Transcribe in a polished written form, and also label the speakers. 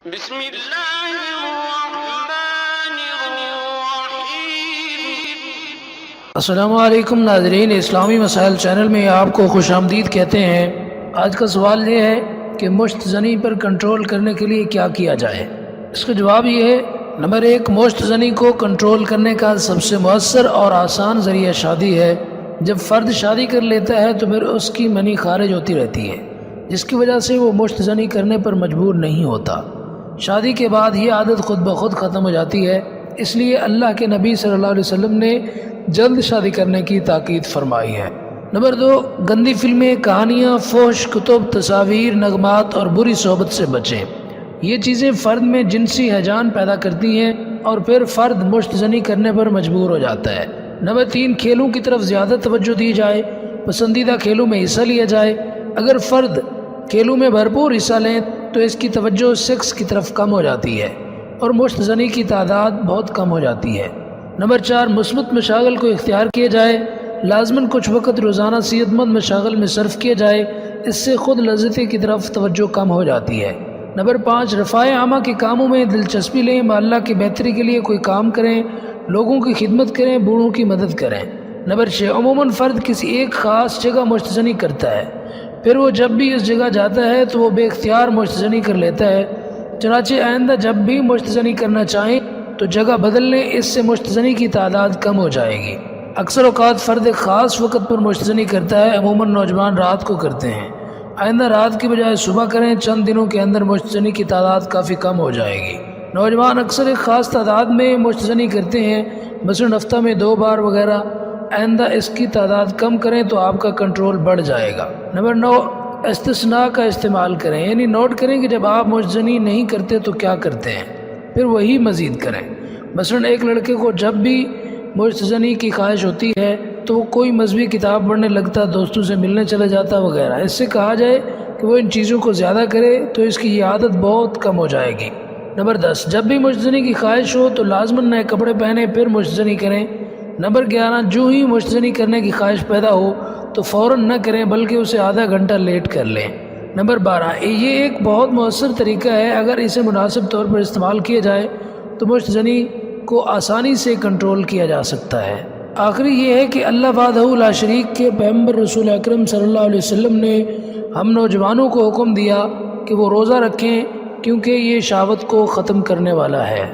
Speaker 1: بسم اللہ الرحمن الرحیم۔
Speaker 2: السلام علیکم ناظرین، اسلامی مسائل چینل میں آپ کو خوش آمدید کہتے ہیں۔ آج کا سوال یہ ہے کہ مشت زنی پر کنٹرول کرنے کے لیے کیا کیا جائے۔ اس کا جواب یہ ہے، نمبر 1، مشت زنی کو کنٹرول کرنے کا سب سے مؤثر اور آسان ذریعہ شادی ہے۔ جب فرد شادی کر لیتا ہے تو پھر اس کی منی خارج ہوتی رہتی ہے، جس کی وجہ سے وہ مشت زنی کرنے پر مجبور نہیں ہوتا۔ شادی کے بعد یہ عادت خود بخود ختم ہو جاتی ہے، اس لیے اللہ کے نبی صلی اللہ علیہ وسلم نے جلد شادی کرنے کی تاکید فرمائی ہے۔ نمبر 2، گندی فلمیں، کہانیاں، فحش کتب، تصاویر، نغمات اور بری صحبت سے بچیں۔ یہ چیزیں فرد میں جنسی ہیجان پیدا کرتی ہیں اور پھر فرد مشت زنی کرنے پر مجبور ہو جاتا ہے۔ نمبر 3، کھیلوں کی طرف زیادہ توجہ دی جائے، پسندیدہ کھیلوں میں حصہ لیا جائے۔ اگر فرد کھیلوں میں بھرپور حصہ لیں تو اس کی توجہ سیکس کی طرف کم ہو جاتی ہے اور مشت زنی کی تعداد بہت کم ہو جاتی ہے۔ نمبر 4، مثبت مشاغل کو اختیار کیا جائے، لازماً کچھ وقت روزانہ صحت مند مشاغل میں صرف کیا جائے، اس سے خود لذتی کی طرف توجہ کم ہو جاتی ہے۔ نمبر 5، رفاع عامہ کے کاموں میں دلچسپی لیں، محلہ کی بہتری کے لیے کوئی کام کریں، لوگوں کی خدمت کریں، بوڑھوں کی مدد کریں۔ نمبر 6، عموماً فرد کسی ایک خاص جگہ مشت زنی کرتا ہے، پھر وہ جب بھی اس جگہ جاتا ہے تو وہ بے اختیار مشت زنی کر لیتا ہے، چنانچہ آئندہ جب بھی مشت زنی کرنا چاہیں تو جگہ بدل لیں، اس سے مشت زنی کی تعداد کم ہو جائے گی۔ اکثر اوقات فرد ایک خاص وقت پر مشت زنی کرتا ہے، عموماً نوجوان رات کو کرتے ہیں، آئندہ رات کی بجائے صبح کریں، چند دنوں کے اندر مشت زنی کی تعداد کافی کم ہو جائے گی۔ نوجوان اکثر ایک خاص تعداد میں مشت زنی کرتے ہیں، مثلاً ہفتہ میں 2 بار وغیرہ، آئندہ اس کی تعداد کم کریں تو آپ کا کنٹرول بڑھ جائے گا۔ نمبر 9، استثناء کا استعمال کریں، یعنی نوٹ کریں کہ جب آپ مشت زنی نہیں کرتے تو کیا کرتے ہیں، پھر وہی مزید کریں۔ مثلاً ایک لڑکے کو جب بھی مشت زنی کی خواہش ہوتی ہے تو وہ کوئی مذہبی کتاب پڑھنے لگتا، دوستوں سے ملنے چلے جاتا وغیرہ۔ اس سے کہا جائے کہ وہ ان چیزوں کو زیادہ کرے تو اس کی یہ عادت بہت کم ہو جائے گی۔ نمبر 10، جب بھی مشت زنی کی خواہش ہو تو لازماً نئے کپڑے پہنیں پھر مشت زنی کریں۔ نمبر 11، جو ہی مشت زنی کرنے کی خواہش پیدا ہو تو فوراً نہ کریں بلکہ اسے آدھا گھنٹہ لیٹ کر لیں۔ نمبر 12، یہ ایک بہت مؤثر طریقہ ہے، اگر اسے مناسب طور پر استعمال کیا جائے تو مشت زنی کو آسانی سے کنٹرول کیا جا سکتا ہے۔ آخری یہ ہے کہ اللہ وحدہ لا شریک کے پیغمبر رسول اکرم صلی اللہ علیہ وسلم نے ہم نوجوانوں کو حکم دیا کہ وہ روزہ رکھیں کیونکہ یہ شہوت کو ختم کرنے والا ہے۔